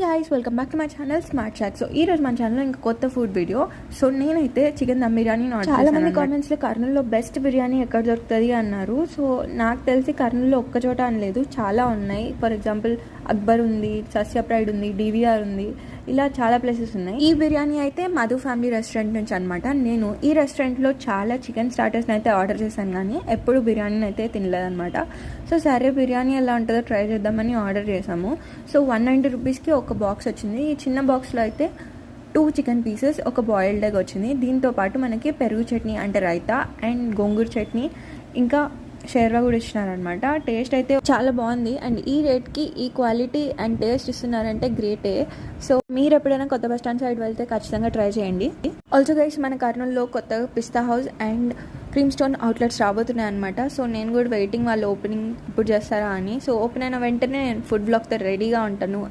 Guys, welcome back to my channel smart shock. So ఈ రోజు మన ఛానల్లో ఇంకా కొత్త ఫుడ్ వీడియో. సో నేనైతే చికెన్ దమ్ బిర్యానీ చాలా మంది కామెంట్స్లో కర్నూలులో బెస్ట్ బిర్యానీ ఎక్కడ దొరుకుతుంది అన్నారు. సో నాకు తెలిసి కర్నూలులో ఒక్క చోట అని లేదు, చాలా ఉన్నాయి. ఫర్ ఎగ్జాంపుల్ అక్బర్ ఉంది, సస్య ప్రైడ్ ఉంది, డివిఆర్ ఉంది, ఇలా చాలా ప్లేసెస్ ఉన్నాయి. ఈ బిర్యానీ అయితే మధు ఫ్యామిలీ రెస్టారెంట్ నుంచి అనమాట. నేను ఈ రెస్టారెంట్లో చాలా చికెన్ స్టార్టర్స్ని అయితే ఆర్డర్ చేశాను, కానీ ఎప్పుడు బిర్యానీని అయితే తినలేదన్నమాట. సో సరే బిర్యానీ ఎలా ఉంటుందో ట్రై చేద్దామని ఆర్డర్ చేసాము. సో 190 రూపీస్కి ఒక బాక్స్ వచ్చింది. ఈ చిన్న బాక్స్లో అయితే 2 చికెన్ పీసెస్, ఒక బాయిల్డ్ ఎగ్ వచ్చింది. దీంతో పాటు మనకి పెరుగు చట్నీ అంటే రైతా అండ్ గోంగూర చట్నీ, ఇంకా షేర్వా కూడా ఇచ్చినారనమాట. టేస్ట్ అయితే చాలా బాగుంది. అండ్ ఈ రేట్కి ఈ క్వాలిటీ అండ్ టేస్ట్ ఇస్తున్నారంటే గ్రేటే. సో మీరు ఎప్పుడైనా కొత్త బస్ స్టాండ్ సైడ్ వెళ్తే ఖచ్చితంగా ట్రై చేయండి. ఆల్సో గైస్, మన కర్నూలులో కొత్తగా పిస్తా హౌస్ అండ్ క్రీమ్ స్టోన్ అవుట్లెట్స్ రాబోతున్నాయి అనమాట. సో నేను కూడా వెయిటింగ్, వాళ్ళు ఓపెనింగ్ ఇప్పుడు చేస్తారా అని. సో ఓపెన్ అయిన వెంటనే నేను ఫుడ్ బ్లాగ్తో రెడీగా ఉంటాను.